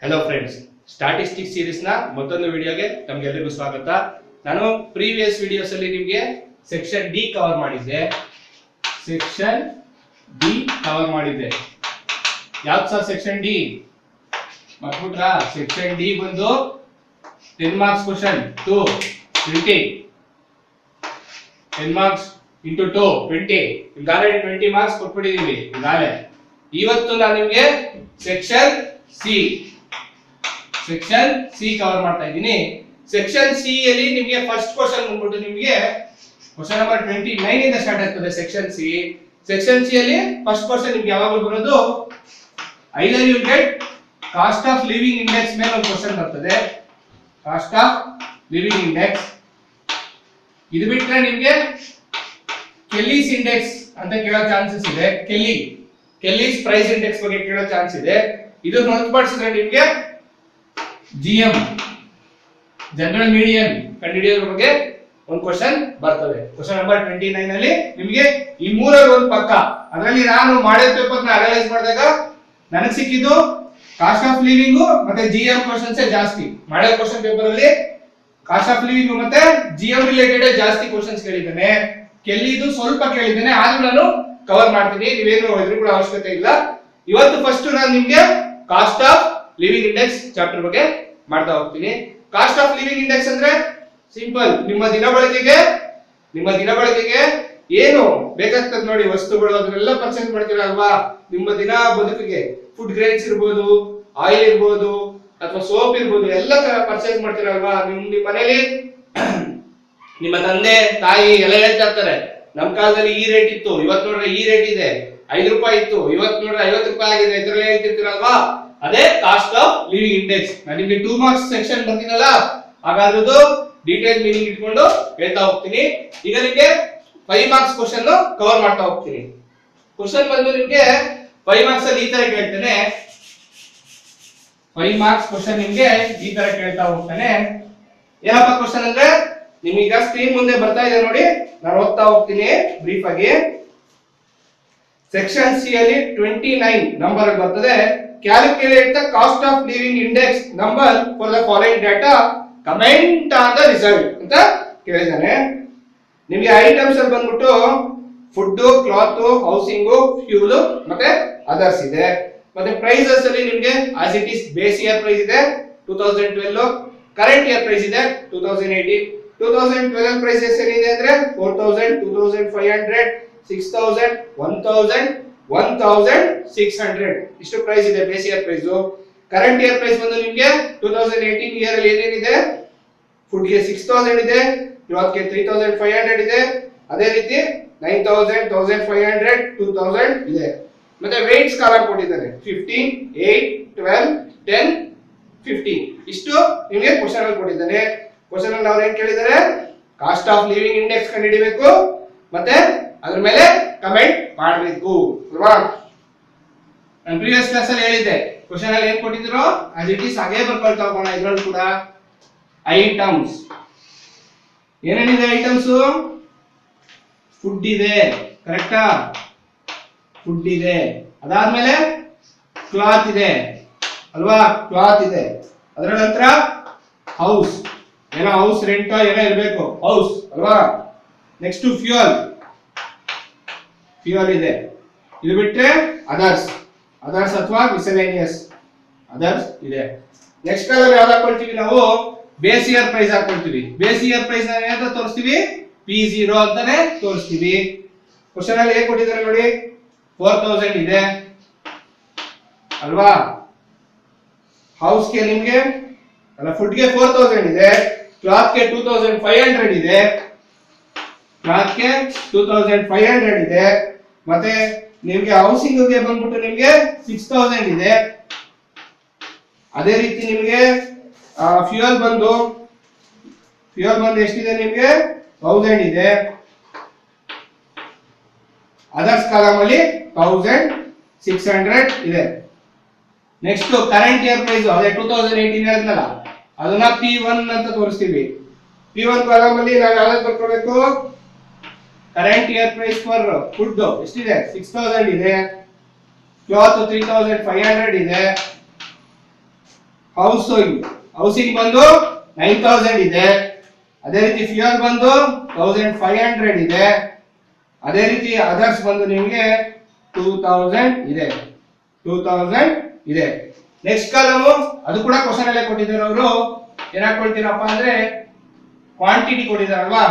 Hello friends, statistics series ना ಮತ್ತೊಂದು ವಿಡಿಯೋಗೆ ತಮಗೆಲ್ಲರಿಗೂ ಸ್ವಾಗತ. ನಾನು ಪ್ರೀವಿಯಸ್ ವಿಡಿಯೋಸ್ ಅಲ್ಲಿ ನಿಮಗೆ ಸೆಕ್ಷನ್ ಡಿ ಕವರ್ ಮಾಡಿದ್ದೆ. ಯಾವ್ದು ಸರ್ ಸೆಕ್ಷನ್ ಡಿ? ಮರ್ತ್ಬಿಟ್ರಾ? ಸೆಕ್ಷನ್ ಡಿ ಬಂದು 10 ಮಾರ್ಕ್ಸ್ ಕ್ವೆಶ್ಚನ್ 2 20 10 ಮಾರ್ಕ್ಸ್ ಇಂಟು 2 20 ಈಗಾಗಲೇ 20 ಮಾರ್ಕ್ಸ್ ಕೊಟ್ಬಿಟ್ಟಿದೀವಿ. ಈಗಾಗಲೇ ಇವತ್ತು ನಾನು ನಿಮಗೆ ಸೆಕ್ಷನ್ ಸಿ ಕವರ್ ಮಾಡ್ತಾ ಇದ್ದೀನಿ. ಸೆಕ್ಷನ್ ಸಿ ಅಲ್ಲಿ ನಿಮಗೆ ಫಸ್ಟ್ ಕ್ವೆಶ್ಚನ್ ಬಂದ್ಬಿಟ್ಟು ನಿಮಗೆ ಕ್ವೆಶ್ಚನ್ ನಂಬರ್ 29 ಇಂದ ಸ್ಟಾರ್ಟ್ ಆಗ್ತದೆ. ಸೆಕ್ಷನ್ ಸಿ ಅಲ್ಲಿ ಫಸ್ಟ್ ಕ್ವೆಶ್ಚನ್ ನಿಮಗೆ ಯಾವಾಗಲೂ ಬರೋದು either you get cost of living index ಮೇಲೆ ಒಂದು ಕ್ವೆಶ್ಚನ್ ಬರ್ತದೆ. ಕಾಸ್ಟ್ ಆಫ್ ಲಿವಿಂಗ್ ಇಂಡೆಕ್ಸ್ ಇದು ಬಿಟ್ರೆ ನಿಮಗೆ ಕೆಲ್ಲೀಸ್ ಇಂಡೆಕ್ಸ್ ಅಂತ ಕೇಳೋ ಚಾನ್ಸಸ್ ಇದೆ. ಕೆಲ್ಲೀಸ್ ಪ್ರೈಸ್ ಇಂಡೆಕ್ಸ್ ಬಗ್ಗೆ ಕೇಳೋ ಚಾನ್ಸ್ ಇದೆ. ಇದು ಹೊರತುಪಡಿಸಿದ್ರೆ ನಿಮಗೆ ಜಿಎಂ ಜನರಲ್ ಮೀಡಿಯನ್ ಕಂಡುಹಿಡಿಯೋದ್ರ ಬಗ್ಗೆ ಒಂದು ಕ್ವೆಶ್ಚನ್ ಬರ್ತದೆ. ಕ್ವೆಶ್ಚನ್ ನಂಬರ್ 29 ಅಲ್ಲಿ ನಿಮಗೆ ಈ ಮೂರಲ್ಲಿ ಒಂದು ಪಕ್ಕ. ಅದರಲ್ಲಿ ನಾನು ಮಾಡಿದ ಪೇಪರ್ ನ ಅನಲೈಸ್ ಮಾಡಿದಾಗ ನನಗೆ ಸಿಕ್ಕಿದ್ದು ಕಾಸ್ಟ್ ಆಫ್ ಲಿವಿಂಗ್ ಮತ್ತೆ ಜಿಎಂ ಕ್ವೆಶ್ಚನ್ಸ್ ಜಾಸ್ತಿ. ಮಾಡಿದ ಕ್ವೆಶ್ಚನ್ ಪೇಪರ್ ಅಲ್ಲಿ ಕಾಸ್ಟ್ ಆಫ್ ಲಿವಿಂಗ್ ಮತ್ತೆ ಜಿಎಂ ರಿಲೇಟೆಡ್ ಜಾಸ್ತಿ ಕ್ವೆಶ್ಚನ್ಸ್ ಕೇಳಿದ್ದಾನೆ. ಕೆಲ್ಲಿದು ಸ್ವಲ್ಪ ಕೇಳಿದ್ದಾನೆ, ಆದ್ರೂ ನಾನು ಕವರ್ ಮಾಡ್ತೀನಿ. ನೀವೇನು ಇದ್ರ ಕೂಡ ಅವಶ್ಯಕತೆ ಇಲ್ಲ. ಇವತ್ತು ಫಸ್ಟ್ ನಾನು ನಿಮ್ಗೆ cost of living index chapter ಬಗ್ಗೆ ಮಾಡ್ತಾ ಹೋಗ್ತೀನಿ. ಕಾಸ್ಟ್ ಆಫ್ ಲಿವಿಂಗ್ ಇಂಡೆಕ್ಸ್ ಅಂದ್ರೆ ಸಿಂಪಲ್, ನಿಮ್ಮ ದಿನ ಬಳಕೆಗೆ ಏನು ಬೇಕಾಗ್ತದೆ ನೋಡಿ ವಸ್ತುಗಳು ಅದನ್ನೆಲ್ಲ ಪರ್ಚೇಸ್ ಮಾಡ್ತೀರಲ್ವಾ. ನಿಮ್ಮ ದಿನ ಬದುಕಿಗೆ ಫುಡ್ ಗ್ರೇನ್ಸ್ ಇರ್ಬೋದು, ಆಯಿಲ್ ಇರ್ಬೋದು ಅಥವಾ ಸೋಪ್ ಇರ್ಬೋದು, ಎಲ್ಲ ತರ ಪರ್ಚೇಸ್ ಮಾಡ್ತೀರಲ್ವಾ. ನಿಮ್ಮ ಮನೇಲಿ ನಿಮ್ಮ ತಂದೆ ತಾಯಿ ಎಲ್ಲ ಹೇಳ್ತಾ ಇರ್ತಾರೆ, ನಮ್ ಕಾಲದಲ್ಲಿ ಈ ರೇಟ್ ಇತ್ತು, ಇವತ್ತು ನೋಡ್ರೆ ಈ ರೇಟ್ ಇದೆ, 5 ರೂಪಾಯಿ ಇತ್ತು, ಇವತ್ತು ನೋಡ್ರೆ 50 ರೂಪಾಯಿ ಆಗಿದೆ, ಇದ್ರಲ್ಲಿ ಹೇಳ್ತಿರ್ತೀರಲ್ವಾ. ಅದೇ ಕಾಸ್ಟ್ ಆಫ್ ಲಿವಿಂಗ್ ಇಂಡೆಕ್ಸ್. ನಾನು ನಿಮ್ಗೆ 2 ಮಾರ್ಕ್ಸ್ ಸೆಕ್ಷನ್ ಬರ್ತೀನಲ್ಲ, ಹಾಗಾದ್ರದ್ದು ಡೀಟೇಲ್ ಮೀನಿಂಗ್ ಇಟ್ಕೊಂಡು ಹೇಳ್ತಾ ಹೋಗ್ತೀನಿ. ಈಗ ನಿಮ್ಗೆ 5 ಮಾರ್ಕ್ಸ್ ಕ್ವಶನ್ ಕವರ್ ಮಾಡ್ತಾ ಹೋಗ್ತೀನಿ. ಕ್ವಶನ್ ಬಂದು ನಿಮ್ಗೆ 5 ಮಾರ್ಕ್ಸ್ ಅಲ್ಲಿ ಈ ತರ ಕೇಳ್ತಾನೆ. 5 ಮಾರ್ಕ್ಸ್ ಕ್ವಶನ್ ನಿಮ್ಗೆ ಈ ತರ ಕೇಳ್ತಾ ಹೋಗ್ತಾನೆ. ಏನಪ್ಪ ಕ್ವಶನ್ ಅಂದ್ರೆ ನಿಮಗೀಗ ಸ್ಕ್ರೀನ್ ಮುಂದೆ ಬರ್ತಾ ಇದೆ ನೋಡಿ, ನಾನು ಓದ್ತಾ ಹೋಗ್ತೀನಿ ಬ್ರೀಫ್ ಆಗಿ. ಸೆಕ್ಷನ್ ಸಿ ಅಲ್ಲಿ 29 ನಂಬರ್ ಬರ್ತದೆ. Calculate the cost of living index number for the following data, comment on the result ಅಂತ ಕೇಳಿದಾನೆ. ನಿಮಗೆ ಐಟಮ್ಸ್ ಅಲ್ಲಿ ಬಂದ್ಬಿಟ್ಟು ಫುಡ್, ಕ್ಲಾತ್, ಹೌಸಿಂಗ್, ಫ್ಯೂಲ್ ಮತ್ತೆ ಅದರ್ಸ್ ಇದೆ. ಮತ್ತೆ ಪ್ರೈಸಸ್ ಅಲ್ಲಿ ನಿಮಗೆ as it is base year price ಇದೆ 2012, ಕರೆಂಟ್ ಇಯರ್ ಪ್ರೈಸ್ ಇದೆ 2018. 2012 ಪ್ರೈಸಸ್ ಏನಿದೆ ಅಂದ್ರೆ 4000, 2500, 6000, 1000, 1600 ಇಷ್ಟು ಪ್ರೈಸ್ ಇದೆ base year price. Current year price ಬಂದು ನಿಮಗೆ 2018 ಇಯರ್ ಅಲ್ಲಿ ಏನೇನಿದೆ, ಫುಡ್ ಗೆ 6000 ಇದೆ, ಕ್ಲಾತ್ ಗೆ 3500 ಇದೆ, ಅದೇ ರೀತಿ 9000, 1500, 2000 ಇದೆ. ಮತ್ತೆ ವೇಟ್ಸ್ ಕಾಲಮ್ ಕೊಟ್ಟಿದ್ದಾರೆ 15, 8, 12, 10, 15 ಇಷ್ಟು ನಿಮಗೆ ಕ್ವೆಶ್ಚನ್ ಅಲ್ಲಿ ಕೊಟ್ಟಿದ್ದಾನೆ. ಕ್ವೆಶ್ಚನ್ ಅಲ್ಲಿ ನಾವು ಏನ್ ಕೇಳಿದ್ದಾರೆ, ಕಾಸ್ಟ್ ಆಫ್ ಲಿವಿಂಗ್ ಇಂಡೆಕ್ಸ್ ಕಂಡುಹಿಡಿಬೇಕು ಮತ್ತೆ ಅದ್ರ ಮೇಲೆ ಕಮೆಂಟ್ ಮಾಡಬೇಕು ಅಲ್ವಾ. ನಾನು ಪ್ರೀವಿಯಸ್ ಕ್ಲಾಸ್ ಅಲ್ಲಿ ಹೇಳಿದ್ದೆ, ಕ್ವೆಶ್ಚನ್ ಅಲ್ಲಿ ಏನ್ ಕೊಟ್ಟಿದ್ರು ಆಸ್ ಇಟ್ ಇಸ್ ಹಾಗೆ ಬರ್ಕೊಳ್ತಾ ಹೋಗೋಣ. ಇದ್ರಲ್ಲಿ ಕೂಡ ಐಟಮ್ಸ್ ಏನೇನಿದೆ, ಐಟಮ್ಸ್ ಫುಡ್ ಇದೆ, ಕರೆಕ್ಟಾ? ಫುಡ್ ಇದೆ. ಅದಾದ್ಮೇಲೆ ಕ್ಲಾತ್ ಇದೆ ಅಲ್ವಾ, ಕ್ಲಾತ್ ಇದೆ. ಅದರ ನಂತರ ಹೌಸ್, ಏನೋ ಹೌಸ್ ರೆಂಟ್ ಏನೋ ಇರಬೇಕು, ಹೌಸ್ ಅಲ್ವಾ. ನೆಕ್ಸ್ಟ್ ಫ್ಯೂಯಲ್ ಇದೆ. ಇದು ಬಿಟ್ರೆ ಅದರ್ಸ್ ಅಥವಾ ಮಿಸಲೇನಿಯಸ್ ಅದರ್ಸ್ ಇದೆ. ನೆಕ್ಸ್ಟ್ ಕಾಲಮ್ ಯಾವ್ದು ಹಾಕೊಳ್ತೀವಿ ನಾವು, ಬೇಸ್ ಇಯರ್ ಪ್ರೈಸ್ ಹಾಕೊಳ್ತೀವಿ. ಬೇಸ್ ಇಯರ್ ಪ್ರೈಸ್ ಏನಂತ ತೋರಿಸ್ತೀವಿ, P0 ಅಂತಾನೆ ತೋರಿಸ್ತೀವಿ. ಕ್ವೆಶ್ಚನ್ ಅಲ್ಲಿ ಏನ್ ಕೊಟ್ಟಿದ್ದಾರೆ ನೋಡಿ, 4000 ಇದೆ ಅಲ್ವಾ. ಹೌಸ್ ಗೆ ನಿಮ್ಗೆ ಅಲ್ಲ, ಫುಡ್ ಗೆ 4000 ಇದೆ, ಕ್ಲಾತ್ ಗೆ 2500 ಇದೆ, ಮತ್ತೆ ನಿಮ್ಗೆ ಹೌಸಿಂಗ್ ಗೆ ಬಂದ್ಬಿಟ್ಟು ನಿಮ್ಗೆ 6000 ಇದೆ. ಅದೇ ರೀತಿ ನಿಮ್ಗೆ ಫ್ಯೂಯಲ್ ಬಂದು ಎಷ್ಟಿದೆ ನಿಮ್ಗೆ 1000 ಇದೆ. ಅದರ್ಸ್ ಕಾಲಮ್ ಅಲ್ಲಿ 1600 ಇದೆ. ನೆಕ್ಸ್ಟ್ ಕರೆಂಟ್ ಇಯರ್ ಪ್ರೈಸ್ ಅದೇ 2018 ಹೇಳಿದ್ನಲ್ಲ, ಅದನ್ನ P1 ಅಂತ ತೋರಿಸ್ತೀವಿ. P1 ಕಾಲಮ್ ಅಲ್ಲಿ ನಾವು ಯಾವ್ದು ಬರ್ಕೋಬೇಕು, current year price for food ಎಷ್ಟಿದೆ 6000 ಇದೆ, ಕ್ಲಾತ್ 3500 ಇದೆ, ಹೌಸಿಂಗ್ ಬಂದು 9000 ಇದೆ. ಅದೇ ರೀತಿ ಫ್ಯೂಯಲ್ ಬಂದು 1500 ಇದೆ. ಅದೇ ರೀತಿ ಅದರ್ಸ್ ಬಂದು ನಿಮಗೆ 2000 ಇದೆ. 2000 ಇದೆ. ನೆಕ್ಸ್ಟ್ ಕಾಲಮ್ ಅದು ಕೂಡ ಕ್ವಶನ್ ಅಲ್ಲೇ ಕೊಟ್ಟಿದ್ದಾರೆ. ಅವರು ಏನಾಗಿ ಕೊಡ್ತೀರಪ್ಪ ಅಂದ್ರೆ ಕ್ವಾಂಟಿಟಿ ಕೊಟ್ಟಿದ್ದಾರಲ್ವಾ,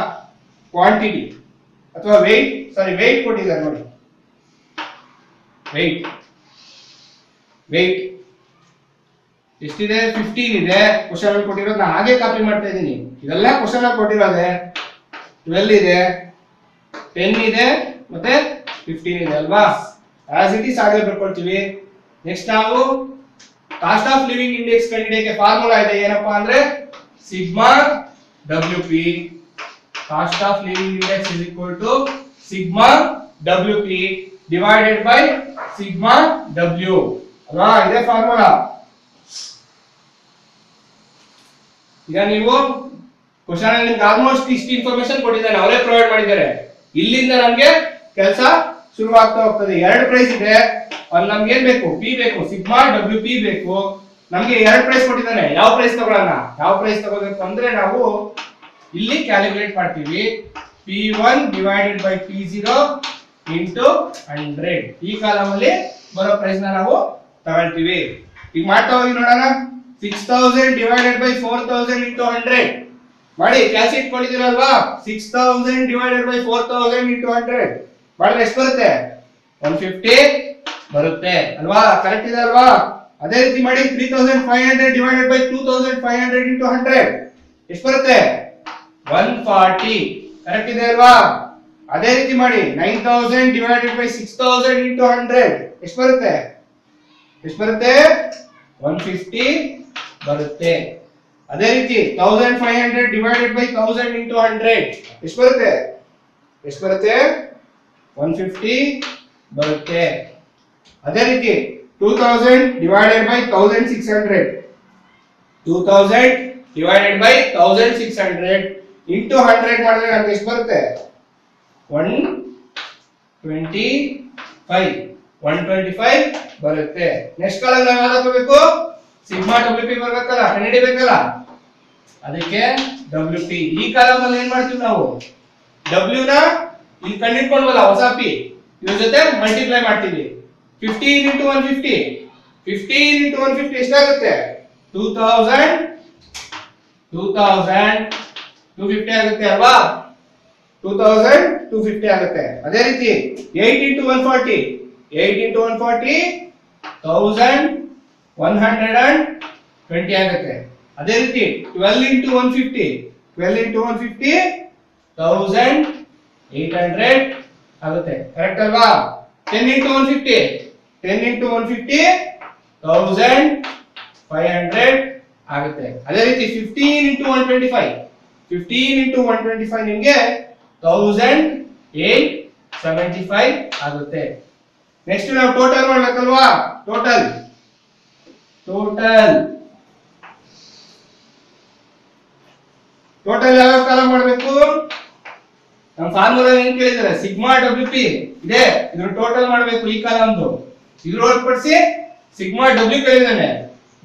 ಕ್ವಾಂಟಿಟಿ ಅಥವಾ ವೆಯ್ಟ್ ಕೊಟ್ಟಿದ್ದಾರೆ ನೋಡಿ. ವೆಯ್ಟ್ ಎಷ್ಟಿದೆ? 15 ಇದೆ. ಕ್ವಶನ್ ಅಲ್ಲಿ ಕೊಟ್ಟಿರೋದು ನಾನು ಹಾಗೆ ಕಾಪಿ ಮಾಡ್ತಾ ಇದ್ದೀನಿ. ಇದೆಲ್ಲ ಕ್ವಶನ್ ಅಲ್ಲಿ ಕೊಟ್ಟಿರೋದೆ. 12 ಇದೆ, 10 ಇದೆ, ಮತ್ತೆ 15 ಇದೆ ಅಲ್ವಾ. ಆಸ್ ಇಟ್ ಈಸ್ ಹಾಗೆ ಬರ್ಕೊಳ್ತೀವಿ. ನೆಕ್ಸ್ಟ್ ನಾವು ಕಾಸ್ಟ್ ಆಫ್ ಲಿವಿಂಗ್ ಇಂಡೆಕ್ಸ್ ಕಂಡುಹಿಡಿಯಕ್ಕೆ ಫಾರ್ಮುಲಾ ಇದೆ. ಏನಪ್ಪಾ ಅಂದ್ರೆ sigma WP. Cost of living index is equal to sigma WP divided by sigma W ಅಲ್ವಾ. ಇದೇ ಫಾರ್ಮುಲಾ. ಈಗ ನೀವು ಕ್ವಶನ್ ಅಲ್ಲಿ ನಿಮ್ಗೆ ಆಲ್ಮೋಸ್ಟ್ ಇಷ್ಟು ಇನ್ಫಾರ್ಮೇಶನ್ ಕೊಟ್ಟಿದ್ದಾನೆ, ಅವರೇ ಪ್ರೊವೈಡ್ ಮಾಡಿದ್ದಾರೆ. ಇಲ್ಲಿಂದ ನಮ್ಗೆ ಕೆಲಸ ಶುರುವಾಗ್ತಾ ಹೋಗ್ತದೆ. ಎರಡು ಪ್ರೈಸ್ ಇದೆ. ಅಲ್ಲಿ ನಮ್ಗೆ ಏನ್ ಬೇಕು? ಪಿ ಬೇಕು, ಸಿಗ್ಮಾ WP ಬೇಕು. ನಮ್ಗೆ ಎರಡು ಪ್ರೈಸ್ ಕೊಟ್ಟಿದ್ದಾನೆ. ಯಾವ ಪ್ರೈಸ್ ತಗೊಳ್ಳೋಣ? ಯಾವ ಪ್ರೈಸ್ ತಗೋಬೇಕು ಅಂದ್ರೆ ನಾವು ಇಲ್ಲಿ ಕ್ಯಾಲ್ಕುಲೇಟ್ ಮಾಡ್ತೀವಿ. P1 divided by P0 into 100. ಈ ಕಾಲಮ್ ಅಲ್ಲಿ ಬರೋ ಪ್ರೈಸ್ ನಾವು ತಗೊಳ್ತೀವಿ. ಈಗ ಮಾಡ್ತಾ ಹೋಗಿ ನೋಡೋಣ. 6000 ಡಿವೈಡೆಡ್ ಬೈ 4000 ಇಂಟು 100 ಮಾಡಿ. ಕ್ಯಾಲ್ಕುಲೇಟ್ ಮಾಡಿದಿರಲ್ವಾ? 6000 ಡಿವೈಡೆಡ್ ಬೈ 4000 ಇಂಟು 100 ಮಾಡಿದ್ರೆ ಎಷ್ಟು ಬರುತ್ತೆ? 150 ಬರುತ್ತೆ ಅಲ್ವಾ. ಕರೆಕ್ಟ್ ಇದೆ ಅಲ್ವಾ. ಅದೇ ರೀತಿ ಮಾಡಿ 3500 ಡಿವೈಡೆಡ್ ಬೈ 2500 ಇಂಟು 100 ಎಷ್ಟು ಬರುತ್ತೆ? 140. ಕರೆಕ್ಟ್ ಇದೆ ಅಲ್ವಾ. ಅದೇ ರೀತಿ ಮಾಡಿ 9000 ಡಿವೈಡೆಡ್ ಬೈ 6000 ಇಂಟು 100 ಎಷ್ಟು ಬರುತ್ತೆ? 150 ಬರುತ್ತೆ. ಅದೇ ರೀತಿ 1500 ಡಿವೈಡೆಡ್ ಬೈ 1000 ಇಂಟು 100 ಎಷ್ಟು ಬರುತ್ತೆ? 150 ಬರುತ್ತೆ. ಅದೇ ರೀತಿ 2000 divided by 1600 2000 divided by 1600 into 100 ಮಾಡಿದ್ರೆ ನಮ್ಗೆ ಎಷ್ಟು ಬರುತ್ತೆ? 125 ಬರುತ್ತೆ. ನೆಕ್ಸ್ಟ್ ಕಾಲಮ್ ನಾವು ಯಾವ್ದು ಹಾಕಬೇಕು? ಸಿಗ್ಮಾ WP ಬರ್ಬೇಕಲ್ಲ, ಕಂಡುಹಿಡಿಬೇಕಲ್ಲ, ಅದಕ್ಕೆ WP. ಈ ಕಾಲಮ್ ಅಲ್ಲಿ ಏನ್ ಮಾಡ್ತೀವಿ ನಾವು? W ನ ಇಲ್ಲಿ ಕಂಡುಹಿಡ್ಕೊಂಡ್ವಲ್ಲ ಹೊಸ P, ಇದ್ರ ಜೊತೆ ಮಲ್ಟಿಪ್ಲೈ ಮಾಡ್ತೀವಿ. 15 ಇಂಟು 150 ಎಷ್ಟಾಗುತ್ತೆ? 250 ಆಗುತ್ತೆ ಅಲ್ವಾ. 2250 ಆಗುತ್ತೆ. ಅದೇ ರೀತಿ 8 ಇಂಟು 140 1120 ಆಗುತ್ತೆ. ಅದೇ ರೀತಿ 12 ಇಂಟು 150 1800 ಆಗುತ್ತೆ. ಕರೆಕ್ಟ್ ಅಲ್ವಾ. 10 ಇಂಟು 150 1500 ಆಗುತ್ತೆ. ಅದೇ ರೀತಿ 15 ಇಂಟು 125 ನಿಮಗೆ 1875 ಆಗುತ್ತೆ. ನೆಕ್ಸ್ಟ್ ನಾವು ಟೋಟಲ್ ಮಾಡ್ಬೇಕಲ್ವಾ? ಟೋಟಲ್ ಯಾವ ಕಾಲಮ್ ಮಾಡಬೇಕು? ನಮ್ಮ ಫಾರ್ಮುಲಾ ಏನ್ ಕೇಳಿದ್ದಾರೆ? ಸಿಗ್ಮಾ WP ಇದೆ, ಇದ್ರ ಟೋಟಲ್ ಮಾಡಬೇಕು. ಈ ಕಾಲಮ್ದು ಇದ್ರ ಹೊರತುಪಡಿಸಿ ಸಿಗ್ಮಾ W ಕೇಳಿದಾನೆ,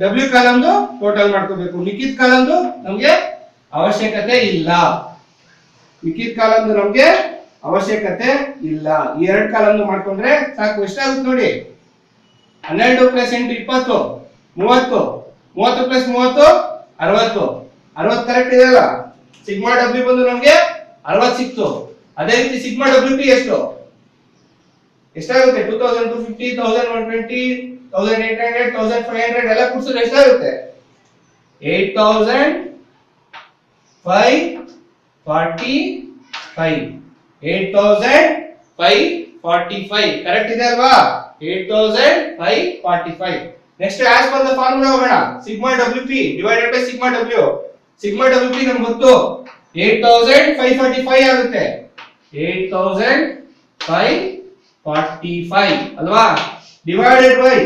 W ಕಾಲಮ್ದು ಟೋಟಲ್ ಮಾಡ್ಕೋಬೇಕು. ಮಿಕ್ಕಿದ ಕಾಲಮ್ದು ನಮ್ಗೆ ಅವಶ್ಯಕತೆ ಇಲ್ಲ. ಈ ಎರಡು ಕಾಲಮ್ದು ಮಾಡ್ಕೊಂಡ್ರೆ ಸಾಕು. ಎಷ್ಟಾಗುತ್ತೆ ನೋಡಿ? 12 ಪ್ಲಸ್ 8 20 30 30 ಪ್ಲಸ್ 30 60 ಕರೆಕ್ಟ್ ಇದೆಯಲ್ಲ. ಸಿಗ್ಮಾ W ಬಂದು ನಮ್ಗೆ 60 ಸಿಕ್ತು. ಅದೇ ರೀತಿ ಸಿಗ್ಮಾ WP ಎಷ್ಟಾಗುತ್ತೆ? 2250 1120 1800 1500 ಎಲ್ಲ ಕೂಡಿಸಿದ್ರೆ ಎಷ್ಟಾಗುತ್ತೆ? 8545 ಕರೆಕ್ಟ್ ಇದೆ ಅಲ್ವಾ. 8545. Next as per the formula ಹೋಗೋಣ. Sigma WP divided by sigma W. Sigma WP ನಮ್ಗೆ ಗೊತ್ತು 8545 ಆಗುತ್ತೆ. 8545 ಅಲ್ವಾ. ಡಿವೈಡೆಡ್ ಬೈ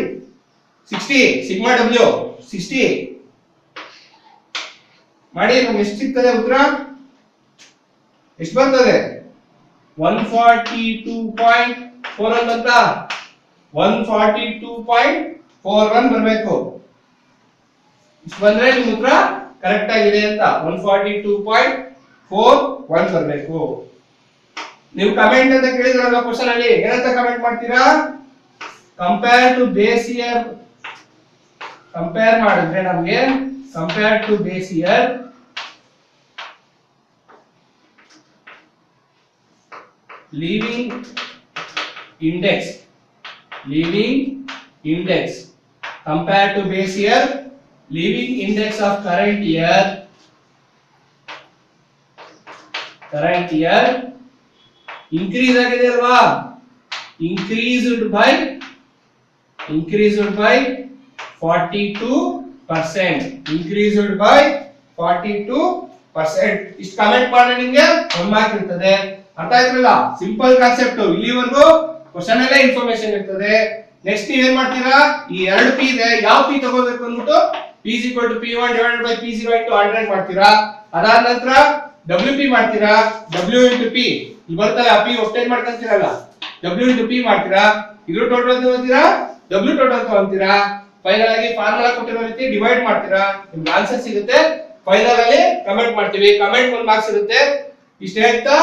60 ಸಿಗ್ಮಾ W 60 ಮಾಡಿ ನಮ್ಗೆ ಎಷ್ಟು ಸಿಗ್ತದೆ? ಉತ್ತರ ಎಷ್ಟು ಬರ್ತದೆ? 142.41 ಅಂತ 142.41 ಬರಬೇಕು. ಇಷ್ಟು ಬಂದ್ರೆ ನಿಮ್ಮ ಉತ್ತರ ಕರೆಕ್ಟ್ ಆಗಿದೆ ಅಂತ 142.41 ಬರಬೇಕು. ನೀವು ಕಮೆಂಟ್ ಅಂತ ಕೇಳಿದ್ರಲ್ಲ ಕ್ವಶನ್ ಅಲ್ಲಿ ಏನಂತ ಕಮೆಂಟ್ ಮಾಡ್ತೀರಾ? Compare to base year compare ಮಾಡಿದ್ರೆ ನಮಗೆ compare to base year leaving index compared to base year leaving index of current year increase ಆಗಿದೆ ಅಲ್ವಾ? increased by 42%. increased by 42%. ಇಷ್ಟು ಕಮೆಂಟ್ ಮಾಡಿದ್ರೆ ನಿಮಗೆ 1 ಮಾರ್ಕ್ ಇರ್ತದೆ. ಅರ್ಥ ಆಯ್ತಲ್ಲ? Simple concept. ಇಲ್ಲಿವರೆಗೂ ಕ್ವಶನ್ ಅಲ್ಲೇ ಇನ್ಫಾರ್ಮೇಶನ್ ಇರ್ತದೆ. ನೆಕ್ಸ್ಟ್ ನೀವ್ ಏನ್ ಮಾಡ್ತೀರಾ? ಈ 2 ಪಿ ಇದೆ, ಯಾವ ಪಿ ತಗೋಬೇಕು ಅಂದ್ಬಿಟ್ಟು p is equal to p1 divided by p0 into 100 ಮಾಡ್ತೀರಾ. ಅದಾದ ನಂತರ wp ಮಾಡ್ತೀರಾ, w into p ಇಲ್ಲಿ ಬರ್ತಲ್ಲ p ಒಬ್ಟೈನ್ ಮಾಡ್ಕೊಂತೀರಲ್ಲ, w into p ಮಾಡ್ತೀರಾ, ಇದ್ರ ಟೋಟಲ್ ತಗೋತೀರಾ, w ಟೋಟಲ್ ತಗೋತೀರಾ. ಫೈನಲ್ ಆಗಿ ಫಾರ್ಮುಲಾ ಕೊಟ್ಟಿರೋ ರೀತಿ ಡಿವೈಡ್ ಮಾಡ್ತೀರಾ, ನಿಮ್ಗೆ ಆನ್ಸರ್ ಸಿಗುತ್ತೆ. ಫೈನಲ್ ಅಲ್ಲಿ ಕಮೆಂಟ್ ಮಾಡ್ತೀವಿ, ಕಮೆಂಟ್ 1 ಮಾರ್ಕ್ಸ್ ಇರುತ್ತೆ. ಇಷ್ಟ ಹೇಳ್ತಾ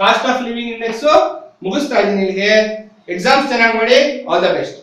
ಕಾಸ್ಟ್ ಆಫ್ ಲಿವಿಂಗ್ ಇಂಡೆಕ್ಸ್ ಮುಗಿಸ್ತಾ ಇದ್ದೀನಿ. ಇಲ್ಲಿಗೆ ಎಕ್ಸಾಮ್ಸ್ ಚೆನ್ನಾಗಿ ಮಾಡಿ. All the best.